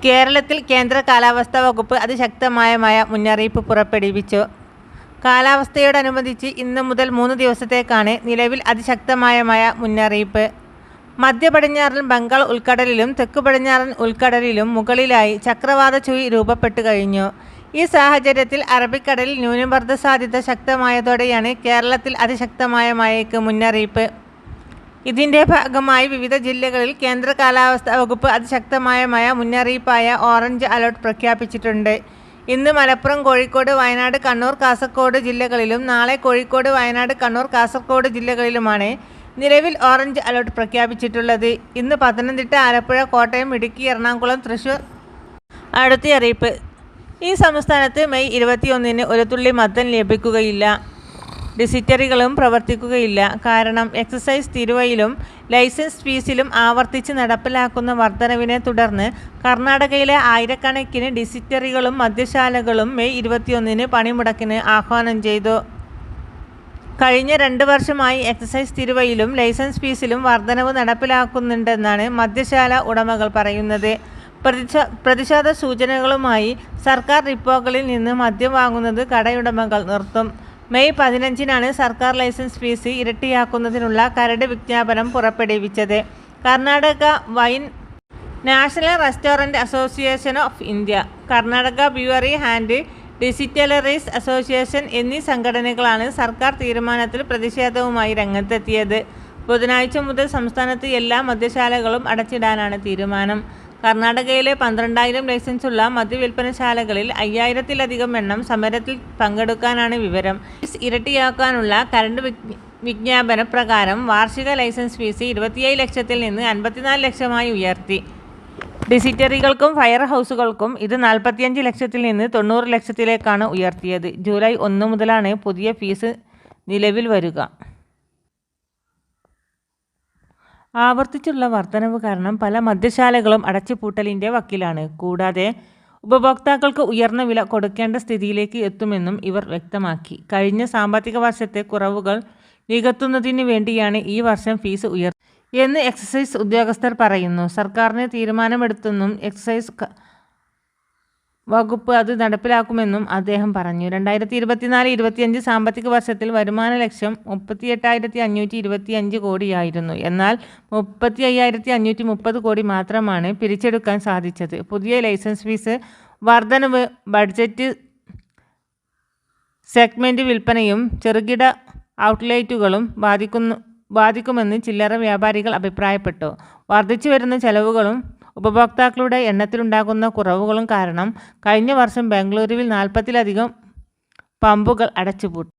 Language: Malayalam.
കേരളത്തിൽ കേന്ദ്ര കാലാവസ്ഥാ വകുപ്പ് അതിശക്തമായ മഴ മുന്നറിയിപ്പ് പുറപ്പെടുവിച്ചു. കാലാവസ്ഥയോടനുബന്ധിച്ച് ഇന്ന് മുതൽ 3 ദിവസത്തേക്കാണ് നിലവിൽ അതിശക്തമായ മഴ മുന്നറിയിപ്പ്. മധ്യ പടിഞ്ഞാറൻ ബംഗാൾ ഉൾക്കടലിലും തെക്കു പടിഞ്ഞാറൻ ഉൾക്കടലിലും മുകളിലായി ചക്രവാത ചുഴി രൂപപ്പെട്ടു കഴിഞ്ഞു. ഈ സാഹചര്യത്തിൽ അറബിക്കടലിൽ ന്യൂനമർദ്ദ സാധ്യത ശക്തമായതോടെയാണ് കേരളത്തിൽ അതിശക്തമായ മഴയ്ക്ക് മുന്നറിയിപ്പ്. ഇതിൻ്റെ ഭാഗമായി വിവിധ ജില്ലകളിൽ കേന്ദ്ര കാലാവസ്ഥാ വകുപ്പ് അതിശക്തമായ മഴ മുന്നറിയിപ്പായ ഓറഞ്ച് അലർട്ട് പ്രഖ്യാപിച്ചിട്ടുണ്ട്. ഇന്ന് മലപ്പുറം, കോഴിക്കോട്, വയനാട്, കണ്ണൂർ, കാസർഗോഡ് ജില്ലകളിലും നാളെ കോഴിക്കോട്, വയനാട്, കണ്ണൂർ, കാസർഗോഡ് ജില്ലകളിലുമാണ് നിലവിൽ ഓറഞ്ച് അലർട്ട് പ്രഖ്യാപിച്ചിട്ടുള്ളത്. ഇന്ന് പത്തനംതിട്ട, ആലപ്പുഴ, കോട്ടയം, ഇടുക്കി, എറണാകുളം, തൃശൂർ അടുത്ത അറിയിപ്പ്. ഈ സംസ്ഥാനത്ത് മെയ് 21-ന് ഒരു തുള്ളി മദ്യം ലഭിക്കുകയില്ല. ഡിസ്റ്റിലറികളും പ്രവർത്തിക്കുകയില്ല. കാരണം എക്സൈസ് തീരുവയിലും ലൈസൻസ് ഫീസിലും ആവർത്തിച്ച് നടപ്പിലാക്കുന്ന വർധനവിനെ തുടർന്ന് കർണാടകയിലെ ആയിരക്കണക്കിന് ഡിസ്റ്റിലറികളും മദ്യശാലകളും മെയ് 21-ന് പണിമുടക്കിന് ആഹ്വാനം ചെയ്തു. കഴിഞ്ഞ 2 വർഷമായി എക്സൈസ് തീരുവയിലും ലൈസൻസ് ഫീസിലും വർധനവ് നടപ്പിലാക്കുന്നുണ്ടെന്നാണ് മദ്യശാല ഉടമകൾ പറയുന്നത്. പ്രതിഷേധ സൂചനകളുമായി സർക്കാർ ഡിപ്പോകളിൽ നിന്ന് മദ്യം വാങ്ങുന്നത് കടയുടമകൾ നിർത്തും. മെയ് 15-നാണ് സർക്കാർ ലൈസൻസ് ഫീസ് ഇരട്ടിയാക്കുന്നതിനുള്ള കരട് വിജ്ഞാപനം പുറപ്പെടുവിച്ചത്. Karnataka wine national restaurant association of India, Karnataka brewery and distilleries association എന്നീ സംഘടനകളാണ് സർക്കാർ തീരുമാനത്തിൽ പ്രതിഷേധവുമായി രംഗത്തെത്തിയത്. ബുധനാഴ്ച മുതൽ സംസ്ഥാനത്ത് എല്ലാ മദ്യശാലകളും അടച്ചിടാനാണ് തീരുമാനം. കർണാടകയിലെ 12,000 ലൈസൻസുള്ള മദ്യവിൽപ്പനശാലകളിൽ 5,000-ലധികം എണ്ണം സമരത്തിൽ പങ്കെടുക്കാനാണ് വിവരം. ഇരട്ടിയാക്കാനുള്ള കരട് വിജ്ഞാപന പ്രകാരം വാർഷിക ലൈസൻസ് ഫീസ് 27 ലക്ഷത്തിൽ നിന്ന് 54 ലക്ഷമായി ഉയർത്തി. ഡിസ്റ്റിലറികൾക്കും ഫയർ ഹൗസുകൾക്കും ഇത് 45 ലക്ഷത്തിൽ നിന്ന് 90 ലക്ഷത്തിലേക്കാണ് ഉയർത്തിയത്. ജൂലൈ 1 മുതലാണ് പുതിയ ഫീസ് നിലവിൽ വരിക. ആവർത്തിച്ചുള്ള വർധനവ് കാരണം പല മദ്യശാലകളും അടച്ചുപൂട്ടലിൻ്റെ വക്കിലാണ്. കൂടാതെ ഉപഭോക്താക്കൾക്ക് ഉയർന്ന വില കൊടുക്കേണ്ട സ്ഥിതിയിലേക്ക് എത്തുമെന്നും ഇവർ വ്യക്തമാക്കി. കഴിഞ്ഞ സാമ്പത്തിക വർഷത്തെ കുറവുകൾ നികത്തുന്നതിന് വേണ്ടിയാണ് ഈ വർഷം ഫീസ് എന്ന് എക്സൈസ് ഉദ്യോഗസ്ഥർ പറയുന്നു. സർക്കാരിന് തീരുമാനമെടുത്തെന്നും എക്സൈസ് വകുപ്പ് അത് നടപ്പിലാക്കുമെന്നും അദ്ദേഹം പറഞ്ഞു. 2024-25 സാമ്പത്തിക വർഷത്തിൽ വരുമാന ലക്ഷ്യം 38,525 കോടിയായിരുന്നു. എന്നാൽ 35,530 കോടി മാത്രമാണ് പിരിച്ചെടുക്കാൻ സാധിച്ചത്. പുതിയ ലൈസൻസ് ഫീസ് വർധനവ് ബഡ്ജറ്റ് സെഗ്മെൻറ്റ് വിൽപ്പനയും ചെറുകിട ഔട്ട്ലെറ്റുകളും ബാധിക്കുമെന്ന് ചില്ലറ വ്യാപാരികൾ അഭിപ്രായപ്പെട്ടു. വർദ്ധിച്ചു വരുന്ന ചെലവുകളും ഉപഭോക്താക്കളുടെ എണ്ണത്തിലുണ്ടാകുന്ന കുറവുകളും കാരണം കഴിഞ്ഞ വർഷം ബംഗളൂരുവിൽ 40-ലധികം പമ്പുകൾ അടച്ചുപൂട്ടി.